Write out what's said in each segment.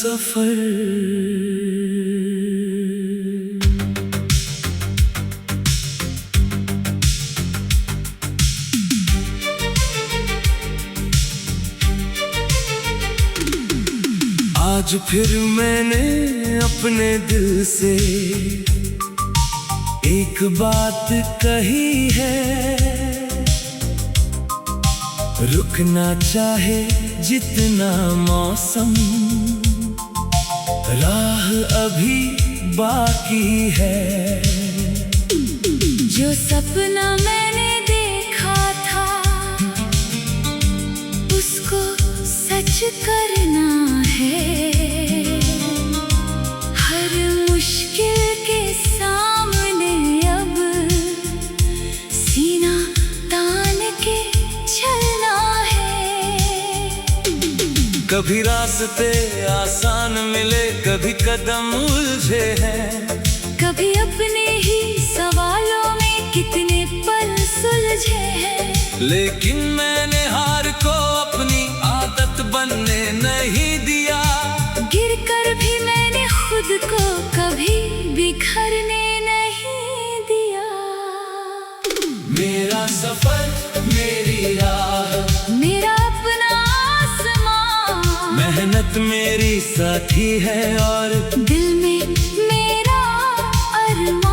सफर। आज फिर मैंने अपने दिल से एक बात कही है, रुकना चाहे जितना मौसम, राह अभी बाकी है। जो सपना मैंने देखा था उसको सच करना है। हर मुश्किल के सामने अब सीना तान के चलना है। कभी रास्ते आसान मिले, कभी कदम उलझे हैं, कभी अपने ही सवालों में कितने पल सुलझे हैं। लेकिन मैंने हार को अपनी आदत बनने नहीं दिया। गिरकर भी मैंने खुद को कभी बिखरने नहीं दिया। मेरा सफर, मेरी राह, मेरा अपना आसमां, मेहनत मेरी साथी है और दिल में मेरा अरमान।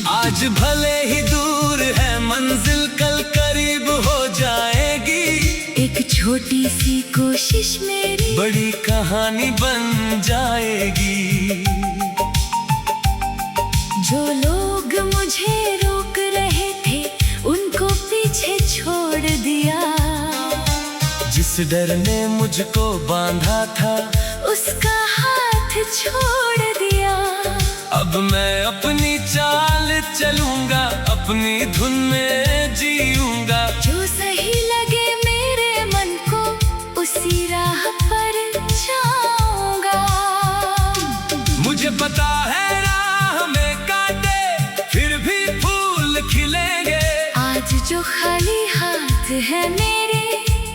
आज भले ही दूर है मंजिल, कल करीब हो जाएगी। एक छोटी सी कोशिश मेरी बड़ी कहानी बन जाएगी। जो लोग मुझे रोक रहे थे उनको पीछे छोड़ दिया। जिस डर ने मुझको बांधा था उसका हाथ छोड़ दिया। अब मैं अपनी चाल चलूंगा, अपनी धुन में जीऊंगा। जो सही लगे मेरे मन को उसी राह पर जाऊंगा। मुझे पता है राह में कांटे फिर भी फूल खिलेंगे। आज जो खाली हाथ है मेरे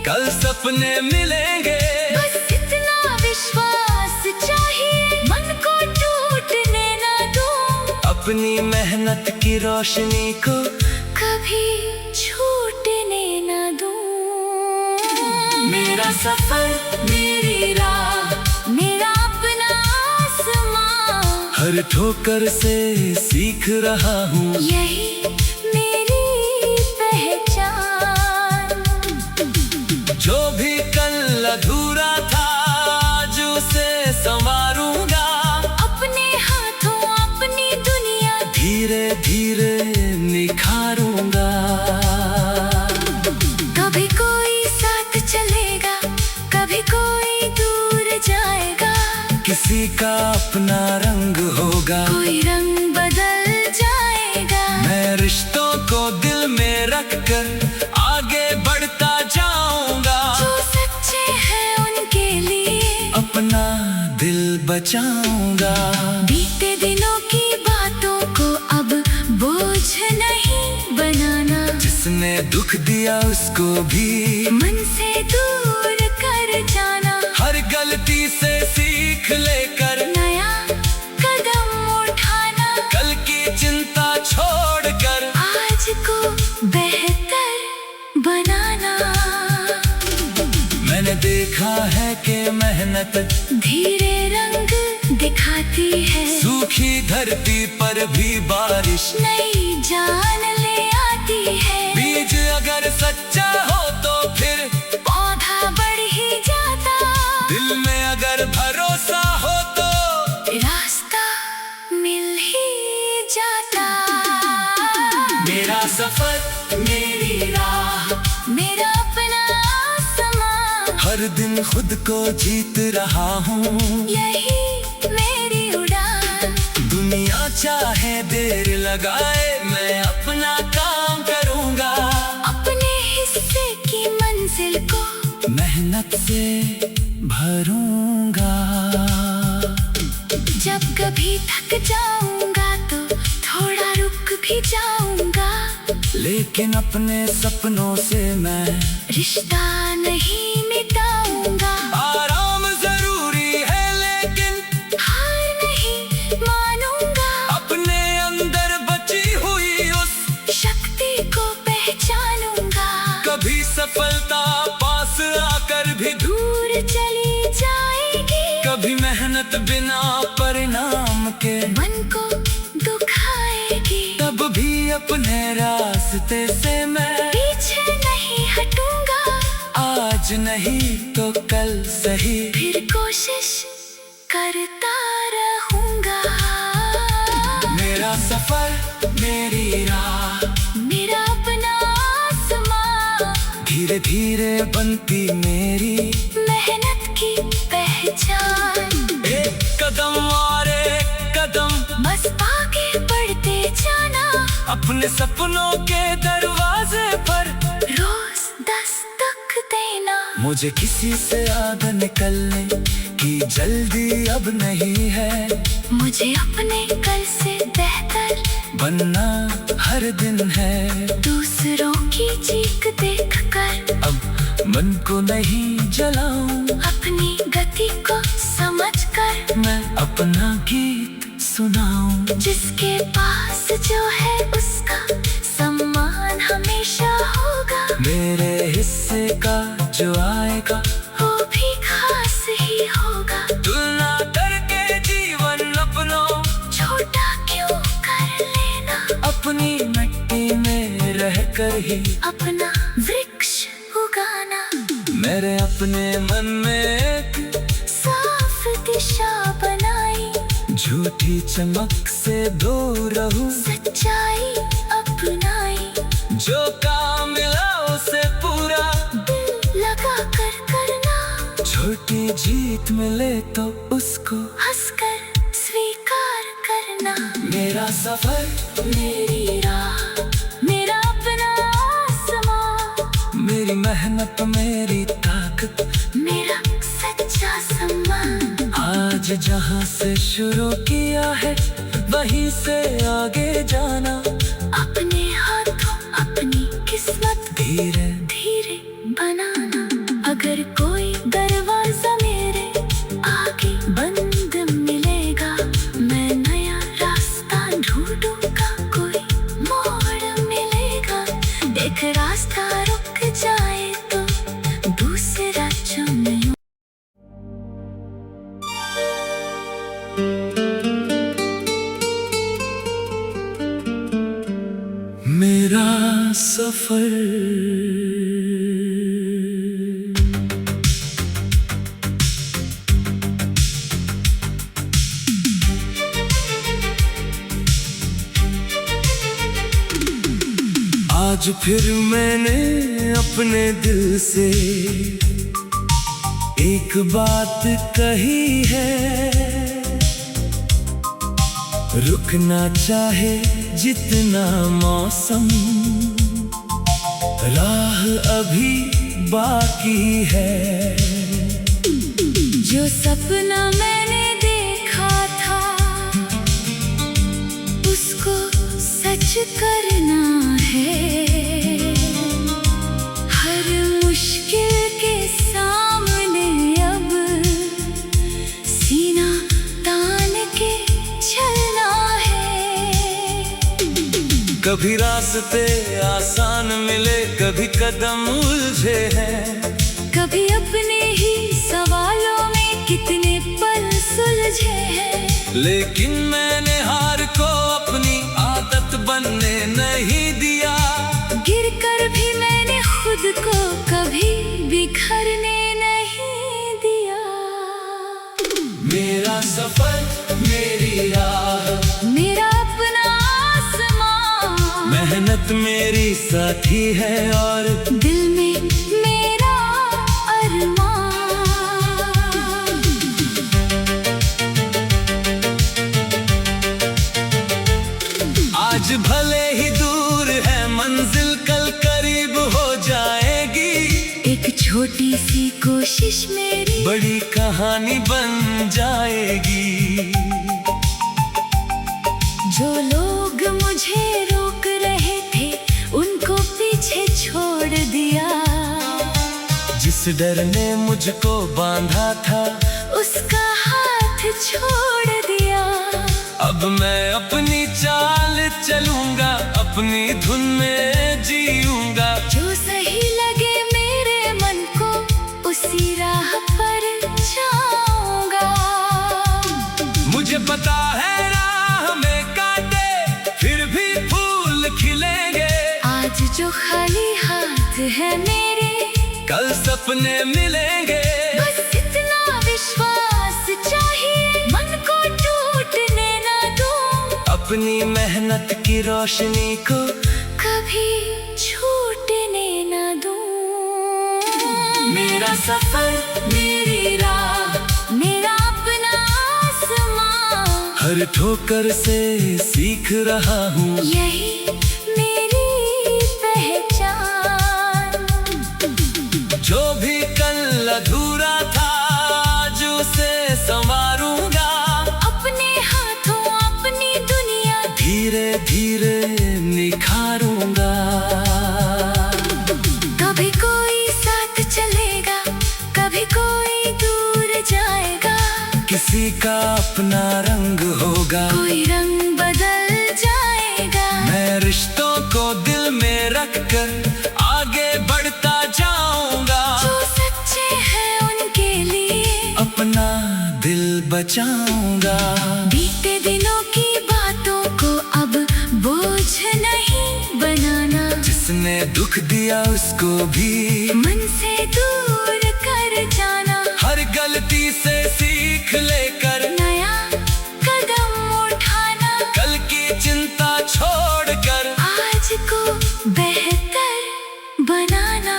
कल सपने मिलेंगे। बस इतना विश्वास चाहिए, मन को टूटने ना दूं। अपनी मेहनत की रोशनी को कभी छूटने ना दूं। मेरा सफर, मेरी राह, मेरा अपना आसमां, हर ठोकर से सीख रहा हूँ। यही मेरी पहचान। जो भी कल अधूरा था आज उसे संवारूंगा। अपने हाथों अपनी दुनिया धीरे धीरे निखारूंगा। कभी कोई साथ चलेगा, कभी कोई दूर जाएगा। किसी का अपना रंग होगा, कोई रंग बदल जाएगा। मैं रिश्तों को दिल में रखकर आगे बढ़ता जाऊंगा। जो सच्चे हैं उनके लिए अपना दिल बचाऊंगा। बीते दिनों की बातों को अब बोझ नहीं बनाना। जिसने दुख दिया उसको भी मन से दूर कर जाना। हर गलती से सीख लेकर नया कदम उठाना। कल की चिंता छोड़कर आज को बेहतर बनाना। मैंने देखा है कि मेहनत धीरे रंग दिखाती है। सूखी धरती पर भी बारिश नई जान ले आती है। बीज अगर सच्चा हो तो फिर पौधा बढ़ ही जाता। दिल में अगर भरोसा हो तो रास्ता मिल ही जाता। मेरा सफर, मेरी राह, मेरा अपना आसमां, हर दिन खुद को जीत रहा हूँ। यही मेरी उड़ान। दुनिया चाहे देर लगाए मैं अपना काम करूँगा। अपने हिस्से की मंजिल को मेहनत से भरूँगा। जब कभी थक जाऊंगा तो थोड़ा रुक भी जाऊंगा। लेकिन लेकिन अपने सपनों से मैं रिश्ता नहीं मिटाऊंगा। आराम जरूरी है लेकिन हार नहीं मानूंगा। अपने अंदर बची हुई उस शक्ति को पहचानूंगा। कभी सफलता पास आकर भी दूर चली जाएगी। कभी मेहनत बिना परिणाम के मन को दुखाएगी। तब भी अपने रास्ते से मैं पीछे नहीं हटूंगा। आज नहीं तो कल सही फिर कोशिश करता रहूंगा। मेरा सफर मेरी राह मेरा अपना आसमां। धीरे धीरे बनती मेरी मेहनत की पहचान। एक कदम और एक कदम बस आगे बढ़ते जाना। अपने सपनों के दरवाजे पर रोज दस्तक देना। मुझे किसी से आगे निकलने की जल्दी अब नहीं है। मुझे अपने कल से बेहतर बनना हर दिन है। दूसरों की चीख देखकर अब मन को नहीं जलाऊं। अपनी गति को समझकर मैं अपना गीत सुनाऊं। जिसके पास जो है उसका सम्मान हमेशा होगा। मेरे हिस्से का जो आएगा वो भी खास ही होगा। तुलना करके जीवन अपनों छोटा क्यों कर लेना। अपनी मिट्टी में रहकर ही अपना वृक्ष उगाना। मेरे अपने मन में एक साफ दिशा बनाई। झूठी चमक से दूर रहूं। सच्चाई अपनाई। जो काम मिला उसे पूरा दिल लगा कर करना। छोटी जीत मिले तो उसको हंसकर स्वीकार करना। मेरा सफर मेरी राह मेरा अपना आसमां। मेरी मेहनत मेरी ताकत मेरा सच्चा सम्मान। आज जहाँ से शुरू किया है वहीं से आगे जाना। अपने हाथों अपनी किस्मत धीरे धीरे बनाना। अगर कोई दरवाजा मेरे आगे बंद मिलेगा। मैं नया रास्ता ढूंढूंगा। कोई मोड़ मिलेगा। एक रास्ता रुक जाए तो दूसरा चुनूं। मेरा सफर आज फिर मैंने अपने दिल से एक बात कही है। रुकना चाहे जितना मौसम राह अभी बाकी है। जो सपना मैंने देखा था उसको सच करना है। हर मुश्किल के सामने अब सीना तान के चलना है। कभी रास्ते आसान मिले कभी कदम उलझे हैं। कभी अपने ही सवालों में कितने पल सुलझे हैं। लेकिन मैंने हार को अपनी आदत बनने नहीं दिया। गिर कर भी मैंने खुद को कभी बिखरने नहीं दिया। मेरा सफर मेरी राह मेरा अपना आसमां। मेहनत मेरी साथी है और दिल में मेरा अरमान। आज भले ही दूर है मंजिल कल करीब हो जाएगी। एक छोटी सी कोशिश मेरी बड़ी कहानी बन जाएगी। जो लोग मुझे रोक रहे थे उनको छोड़ दिया। जिस डर ने मुझको बांधा था उसका हाथ छोड़ दिया। अब मैं अपनी चाल चलूंगा, अपनी धुन में जीऊंगा। जो सही लगे मेरे मन को उसी राह पर जाऊंगा। मुझे पता है राह में कांटे फिर भी फूल खिलेंगे। आज जो खाली हाथ है मेरे कल सपने मिलेंगे। बस इतना विश्वास चाहिए, मन को टूटने ना दूं। अपनी मेहनत की रोशनी को कभी छूटने ना दूं। मेरा सफर, मेरी राह, मेरा अपना आसमां। हर ठोकर से सीख रहा हूँ, यही मेरी पहचान। जो भी कल अधूरा था आज उसे संवारूंगा। अपने हाथों अपनी दुनिया धीरे धीरे निखारूंगा। कभी कोई साथ चलेगा, कभी कोई दूर जाएगा। किसी का अपना रंग होगा, कोई रंग बदल जाएगा। मैं रिश्तों को दिल में रख कर आगे बढ़ता जाऊंगा। जो सच्चे हैं उनके लिए अपना दिल बचाऊंगा। बीते दिनों की बातों को अब बोझ नहीं बनाना। जिसने दुख दिया उसको भी मन से दूर कर जाना। हर गलती से सीख लेकर नया कदम उठाना। कल की चिंता छोड़कर आज को बेहतर बनाना।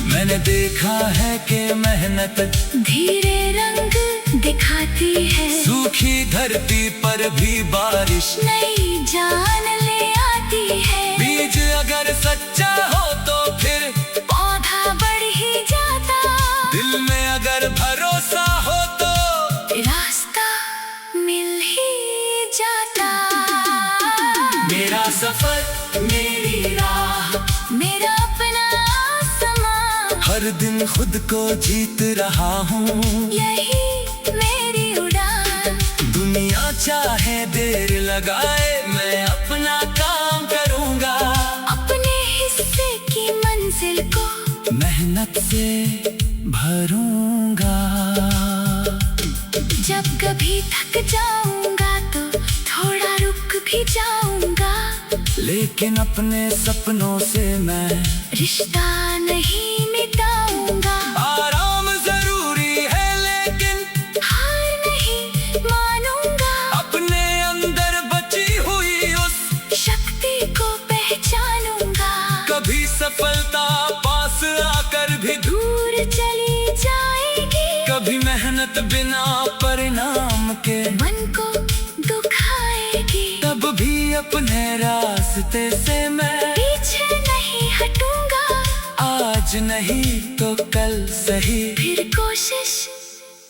मैंने देखा है कि मेहनत धीरे रंग दिखाती है। सूखी धरती पर भी बारिश। नई जान ले आती है। बीज अगर सच्चा हो तो फिर पौधा बढ़ ही जाता। दिल में अगर भरोसा हो तो रास्ता मिल ही जाता। मेरा सफर, मेरी राह, मेरा अपना आसमां। हर दिन खुद को जीत रहा हूँ। यही मेरी उड़ान। दुनिया चाहे देर लगाए मैं अपना काम करूँगा। अपने हिस्से की मंजिल को मेहनत से भरूंगा। जब कभी थक जाऊंगा तो थोड़ा रुक भी जाऊंगा। लेकिन अपने सपनों से मैं रिश्ता नहीं मिटाऊंगा। आराम जरूरी है लेकिन हार नहीं मानूंगा। अपने अंदर बची हुई उस शक्ति को पहचानूंगा। कभी सफलता पास आकर भी दूर चली जाएगी। कभी मेहनत बिना परिणाम के मन को दुखाएगी। तब भी अपने रास्ते से मैं पीछे नहीं हटूंगा। आज नहीं तो कल सही फिर कोशिश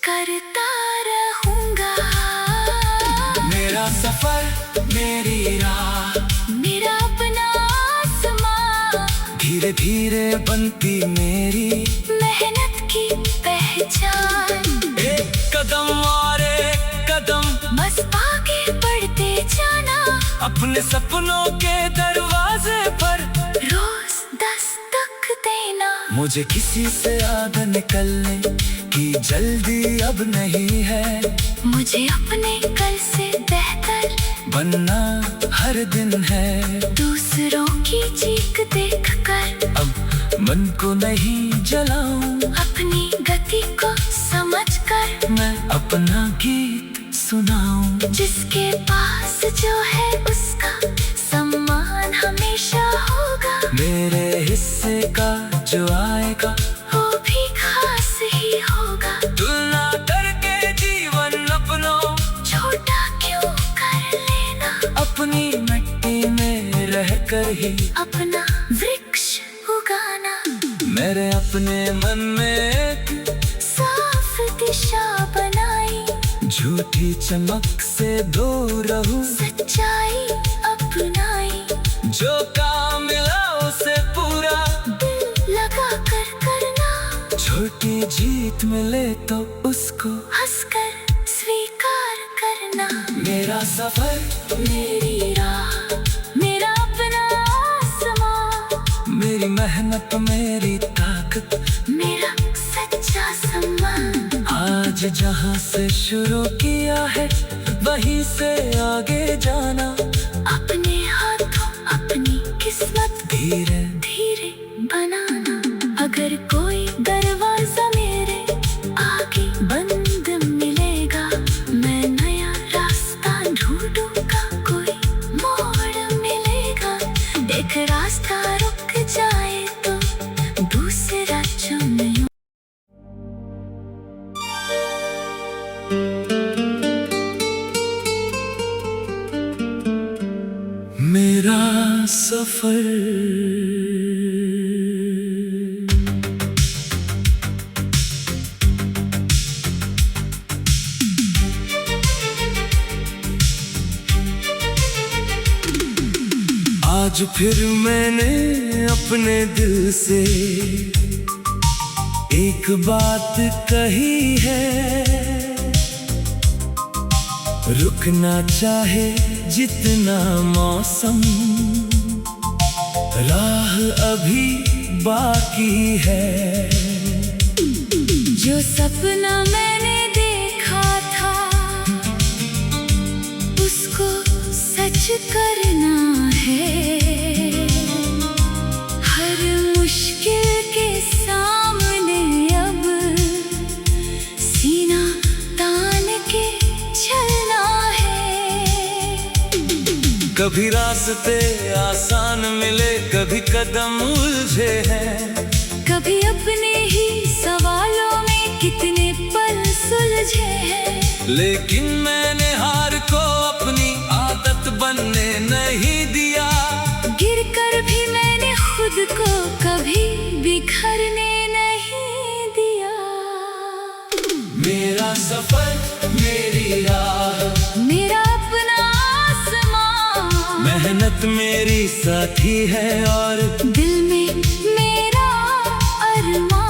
करता रहूंगा। मेरा सफर, मेरी राह, मेरा अपना आसमां। धीरे धीरे बनती मेरी मेहनत की पहचान। एक कदम और एक कदम बस आगे बढ़ते जाना। अपने सपनों के दरवाजे पर रोज दस्तक देना। मुझे किसी से आगे निकलने की जल्दी अब नहीं है। मुझे अपने कल से बेहतर बनना हर दिन है। दूसरों की चीख देखकर अब मन को नहीं जलाऊं। अपनी गति को समझकर मैं अपना गीत सुनाऊं। जिसके पास जो है उसका सम्मान हमेशा होगा। मेरे हिस्से का जो आएगा वो भी खास ही होगा। तुलना करके जीवन अपनों छोटा क्यों कर लेना। अपनी मिट्टी में रहकर ही अपना वृक्ष उगाना। मेरे अपने मन में एक साफ दिशा बनाई। झूठी चमक से दूर रहूं। सच्चाई अपनाई। जो काम मिला उस जीत मिले तो उसको हंसकर स्वीकार करना। मेरा सफर, मेरी राह, मेरा अपना आसमां, मेरी मेहनत, मेरी ताकत, मेरा सच्चा सम्मान। आज जहाँ से शुरू किया है वहीं से आगे जाना। अपने हाथों अपनी किस्मत धीरे धीरे बनाना। अगर कोई दरवाजा मेरे आगे बंद मिलेगा, मैं नया रास्ता ढूंढूंगा, कोई मोड़ मिलेगा। एक रास्ता रुक जाए तो दूसरा चुनूं। मेरा सफर। आज फिर मैंने अपने दिल से एक बात कही है, रुकना चाहे जितना मौसम, राह अभी बाकी है। जो सपना मैंने देखा था उसको सच करना है। हर मुश्किल के सामने अब सीना तान के चलना है। कभी रास्ते आसान मिले, कभी कदम उलझे हैं, कभी अपने ही सवालों में कितने पल सुलझे हैं। लेकिन मैंने हार को अपनी आदत बनने नहीं दिया। गिरकर भी मैंने खुद को कभी बिखरने नहीं दिया। मेरा सफर, मेरी राह, मेरा अपना आसमां, मेहनत मेरी साथी है और दिल में मेरा अरमान।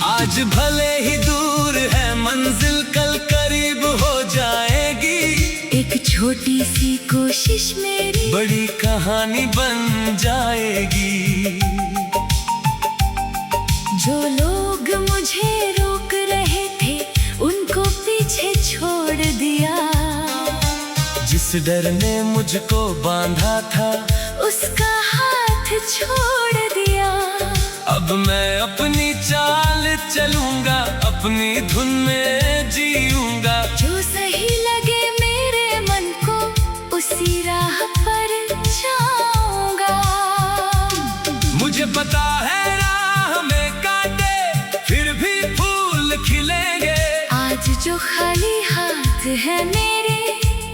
आज भले ही दूर है मंजिल, कल करीब हो जाएगी। एक छोटी सी कोशिश मेरी बड़ी कहानी बन जाएगी। जो लोग मुझे रोक रहे थे उनको पीछे छोड़ दिया। जिस डर ने मुझको बांधा था उसका हाथ छोड़ दिया। अब मैं अपनी चाल चलूंगा, अपनी धुन में जीऊंगा। जो सही लगे मेरे मन को उसी राह पर जाऊंगा। मुझे पता है राह में कांटे फिर भी फूल खिलेंगे। आज जो खाली हाथ है मेरे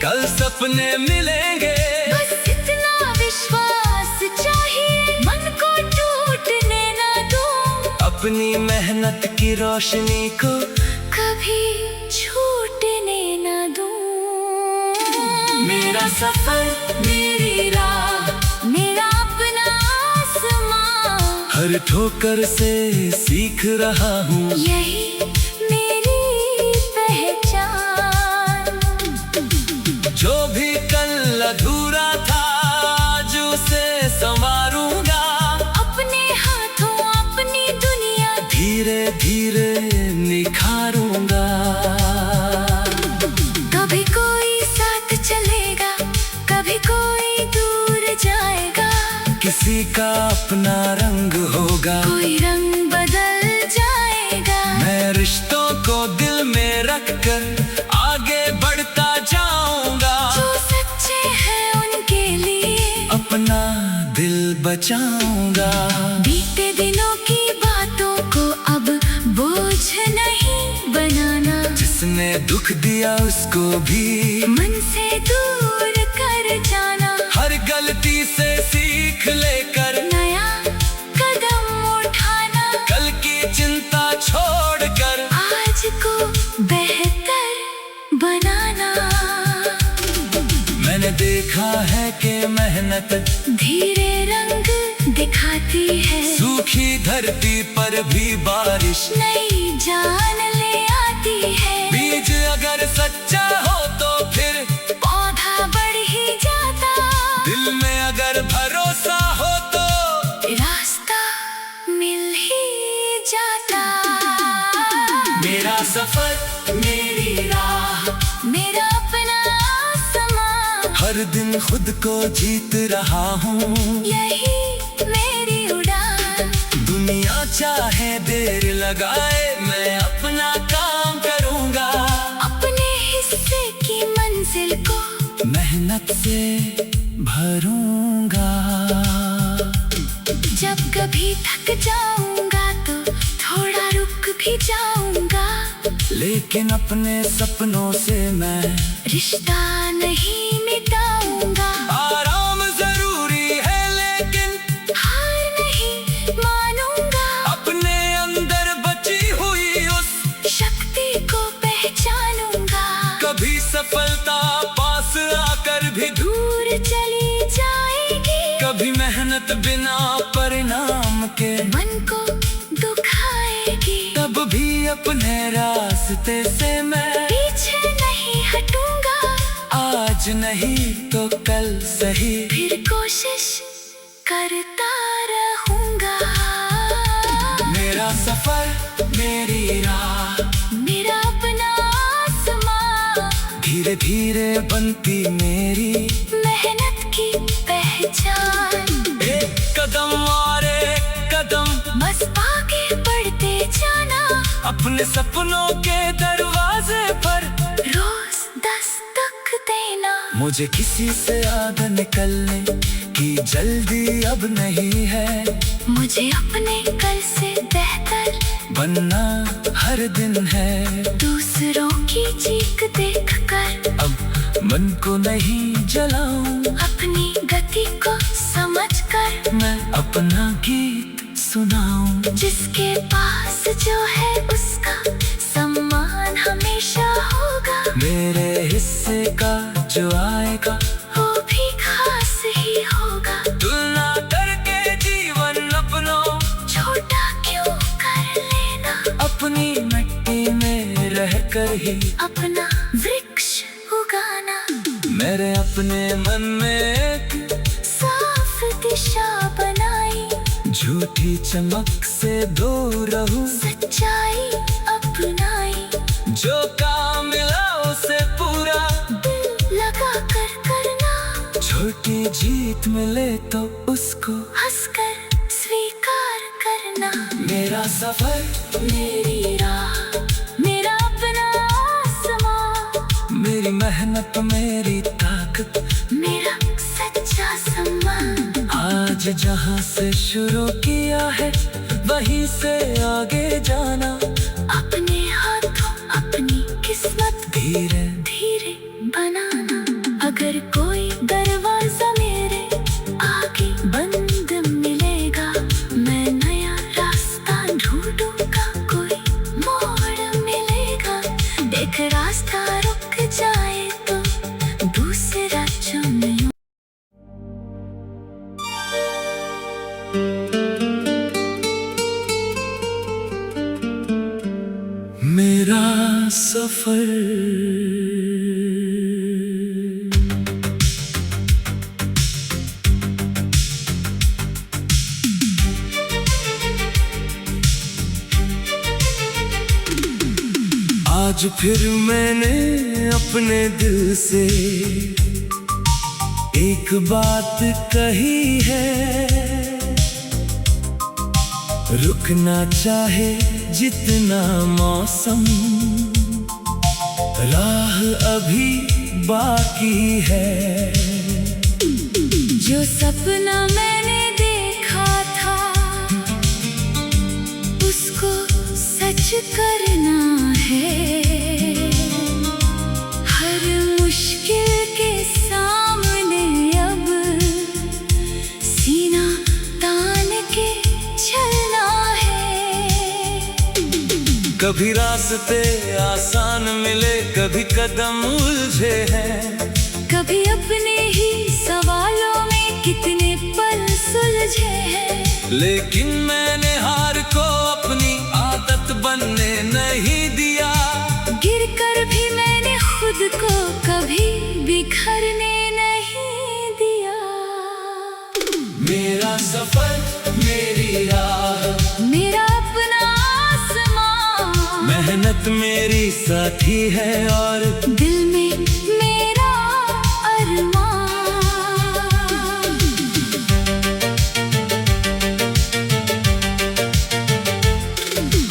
कल सपने मिलेंगे। बस इतना विश्वास चाहिए, मन को टूटने ना दूं। अपनी मेहनत की रोशनी को कभी छूटने ना दूं। मेरा सफर, मेरी राह, मेरा अपना आसमां, हर ठोकर से सीख रहा हूँ। यही मेरी पहचान। जो भी कल अधूरा था आज उसे संवारूंगा। अपने हाथों अपनी दुनिया धीरे धीरे निखारूंगा। कभी कोई साथ चलेगा, कभी कोई दूर जाएगा। किसी का अपना रंग होगा, कोई रंग बदल जाएगा। मैं रिश्तों को दिल में रखकर आगे बढ़ता जाऊंगा। जो सच्चे हैं उनके लिए अपना दिल बचाऊंगा। बीते दिनों की बातों को अब बोझ नहीं बनाना। जिसने दुख दिया उसको भी मन से दूर कर जाना। हर गलती से सीख लेकर नया कदम उठाना। कल की चिंता छोड़कर आज को बेहतर बनाना। मैंने देखा है कि मेहनत मेहनत धीरे रंग दिखाती है। सूखी धरती पर भी बारिश नई जान ले आती है। बीज अगर सच्चा हो तो फिर पौधा बढ़ ही जाता। दिल में अगर भरोसा हो तो रास्ता मिल ही जाता। मेरा सफर मेरी राह, मेरा अपना समा, हर दिन खुद को जीत रहा हूँ। यही मेरी उड़ान। दुनिया चाहे देर लगाए, मैं अपना काम करूँगा। अपने हिस्से की मंजिल को मेहनत से भरूँगा। जब कभी थक जाऊंगा तो थोड़ा रुक भी जाऊंगा। लेकिन अपने सपनों से मैं रिश्ता नहीं मिटाऊंगा। आराम जरूरी है लेकिन हार नहीं मानूंगा। अपने अंदर बची हुई उस शक्ति को पहचानूंगा। कभी सफलता पास आकर भी दूर चली जाएगी। कभी मेहनत बिना परिणाम के मन को दुखाएगी। तब भी अपने रास्ते से मैं पीछे नहीं हटूंगा। आज नहीं तो कल सही फिर कोशिश करता रहूंगा। मेरा सफर मेरी राह, मेरा अपना आसमां, धीरे धीरे बनती मेरी मेहनत की पहचान। एक कदम और एक कदम बस आगे बढ़ते जाना। अपने सपनों के दरवाजे पर रोज दस्तक देना। मुझे किसी से आगे निकलने की जल्दी अब नहीं है। मुझे अपने कल से बेहतर बनना हर दिन है। दूसरों की चीख देखकर अब मन को नहीं जलाऊं, अपनी गति को समझकर मैं अपना गीत सुनाऊं। जिसके पास जो है उसका सम्मान हमेशा होगा। मेरे हिस्से का जो आएगा वो भी खास ही होगा। तुलना करके जीवन अपनों छोटा क्यों कर लेना। अपनी मिट्टी में रहकर ही अपना वृक्ष उगाना। मेरे अपने मन में एक साफ दिशा बनाई। झूठी चमक से दूर रहूं। सच्चाई अपनाई। जो काम मिला उसे पूरा दिल लगा कर करना। छोटी जीत मिले तो उसको हंसकर स्वीकार करना। मेरा सफर मेरी राह, मेरा अपना आसमां, मेरी मेहनत मेरी ताकत। मेरा सच्चा सम्मान। आज जहाँ से शुरू किया है वहीं से आगे जाना। अपने हाथों अपनी किस्मत धीरे धीरे बनाना। अगर कोई दरवाजा मेरे आगे बंद मिलेगा, मैं नया रास्ता ढूंढूंगा। कोई मोड़ मिलेगा। एक रास्ता रुक जाए तो दूसरा चुन लूं। मेरा सफर आज फिर मैंने अपने दिल से एक बात कही है। रुकना चाहे जितना मौसम, राह अभी बाकी है। जो सपना मैंने देखा था उसको सच करना है। हर मुश्किल के सामने अब सीना तान के चलना है। कभी रास्ते आसान मिले, कभी कदम उलझे हैं। कभी अपने ही सवालों में कितने पल सुलझे हैं, लेकिन मैंने हार को अपनी आदत बनने नहीं दिया। गिरकर भी मैंने खुद को कभी बिखरने नहीं दिया। मेरा सफर मेरी राह, मेरा अपना आसमां, मेहनत मेरी साथी है और दिल में मेरा अरमान।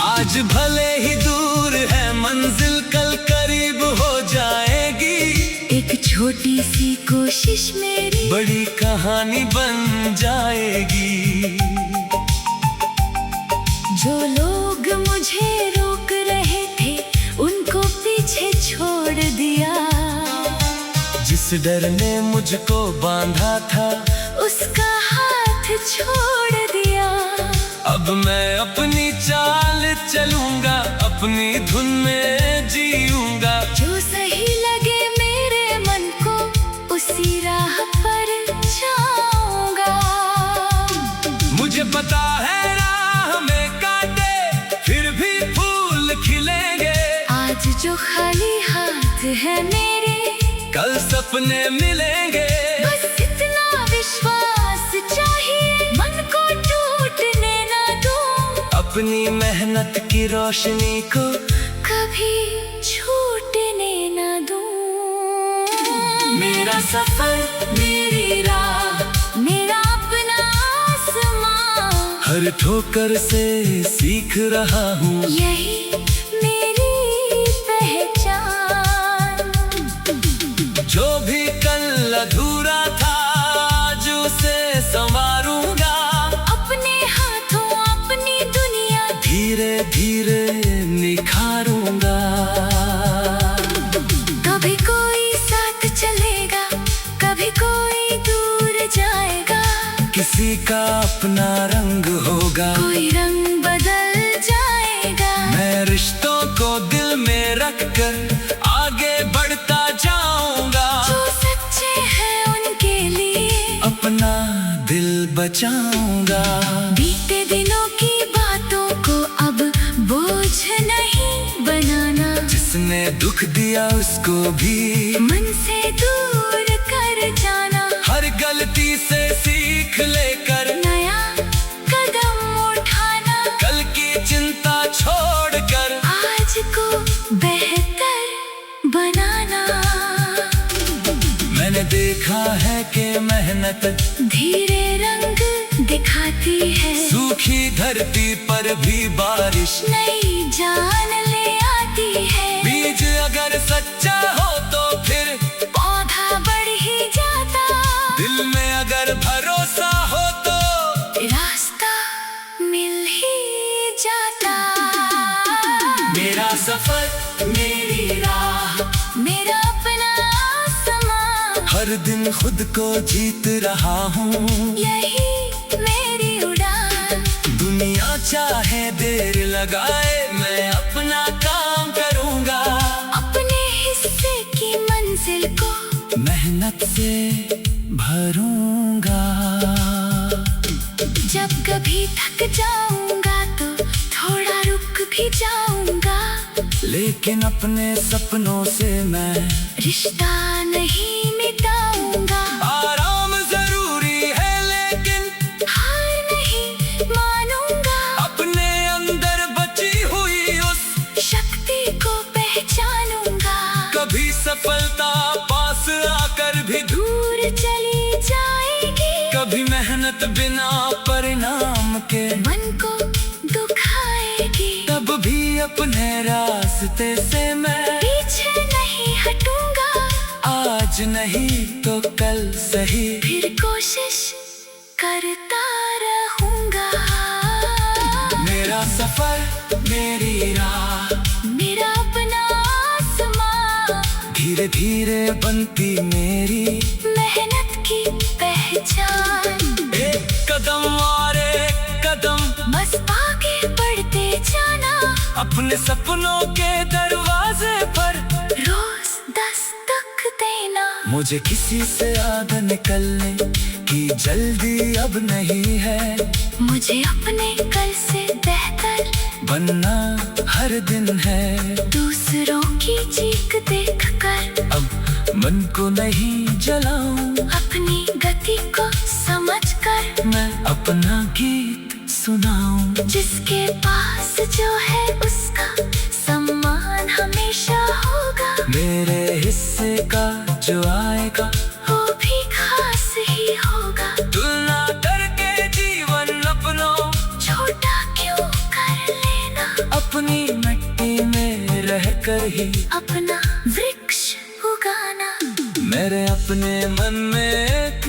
आज भले ही दूर है मंजिल, कल करीब हो जाएगी। एक छोटी सी कोशिश मेरी बड़ी कहानी बन जाएगी। जो लोग मुझे रोक रहे थे उनको पीछे छोड़ दिया। जिस डर ने मुझको बांधा था उसका हाथ छोड़ दिया। अब मैं अपनी चाल चलूंगा, अपनी धुन में जीऊंगा। जो सही लगे मेरे मन को उसी राह पर जाऊंगा। मुझे पता है राह में कांटे फिर भी फूल खिलेंगे। आज जो खाली हाथ है मेरे कल सपने मिलेंगे। बस इतना विश्वास चाहिए, मन को टूटने ना दूं। अपनी मेहनत की रोशनी को कभी छूटने ना दूं। मेरा सफर मेरी राह, मेरा अपना आसमां, हर ठोकर से सीख रहा हूँ। यही मेरी पहचान। जो भी कल अधूरा था आज उसे संवारूंगा। अपने हाथों अपनी दुनिया धीरे धीरे निखारूंगा। कभी कोई साथ चलेगा, कभी कोई दूर जाएगा। किसी का अपना रंग होगा, कोई रंग बदल जाएगा। मैं रिश्तों को दिल में रखकर आगे बढ़ता जाऊंगा। जो सच्चे हैं उनके लिए अपना दिल बचाऊंगा। बीते दिनों की बातों को अब बोझ नहीं बनाना। जिसने दुख दिया उसको भी मन से दूर कर जाना। हर गलती से सीख लेकर नया कदम उठाना। कल की चिंता छोड़कर आज को बेहतर बनाना। मैंने देखा है कि मेहनत धीरे रंग दिखाती है। सूखी धरती पर भी बारिश नई जान ले आती है। बीज अगर सच्चा हो तो फिर पौधा बढ़ ही जाता। दिल में अगर भरोसा हो तो रास्ता मिल ही जाता। मेरा सफर मेरी राह, मेरा अपना आसमां, हर दिन खुद को जीत रहा हूँ। यही मेरी उड़ान। दुनिया चाहे देर लगाए मैं अपना काम करूँगा। अपने हिस्से की मंजिल को मेहनत से भरूंगा। जब कभी थक जाऊंगा तो थोड़ा रुक भी जाऊंगा। लेकिन अपने सपनों से मैं रिश्ता नहीं मिटाऊंगा। आराम जरूरी है लेकिन हार नहीं मानूंगा। अपने अंदर बची हुई उस शक्ति को पहचानूंगा। कभी सफलता पास आकर भी दूर चली जाएगी। कभी मेहनत बिना परिणाम के मन को दुखाएगी। तब भी अपने रास्ते से मैं पीछे नहीं हटूंगा। आज नहीं तो कल सही फिर कोशिश करता रहूंगा। मेरा सफर मेरी राह, मेरा अपना आसमां, धीरे धीरे बनती मेरी मेहनत की पहचान। एक कदम और एक कदम बस आगे बढ़ते जाना। अपने सपनों के दरवाजे पर रोज दस्तक देना। मुझे किसी से याद निकलने की जल्दी अब नहीं है। मुझे अपने कल से बेहतर बनना हर दिन है। दूसरों की चीख देखकर अब मन को नहीं जलाऊं, अपनी गति को समझकर मैं अपना गीत सुनाऊं। जिसके पास जो है उसका सम्मान हमेशा होगा। मेरे हिस्से का जो आएगा वो भी खास ही होगा। तुलना करके जीवन अपनों छोटा क्यों कर लेना, अपनी मिट्टी में रहकर ही अपना वृक्ष उगाना। मेरे अपने मन में एक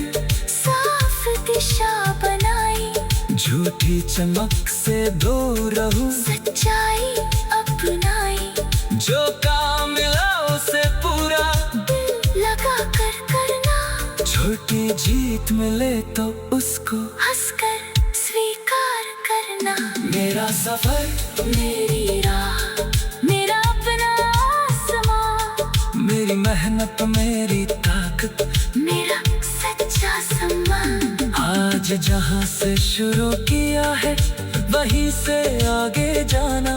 साफ दिशा बनाई, झूठी चमक से दूर रहूं। सच्चाई अपनाई, जो काम मिला उसे पूरा दिल लगा कर करना। छोटी जीत मिले तो उसको हंसकर स्वीकार करना। मेरा सफर, मेरी राह, मेरा अपना आसमां, मेरी मेहनत, मेरी ताकत, मेरा सच्चा सम्मान। आज जहाँ से शुरू किया है वहीं से आगे जाना।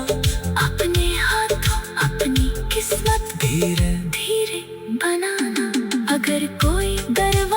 अपने हाथों अपनी किस्मत धीरे धीरे बनाना। अगर कोई दरवाजा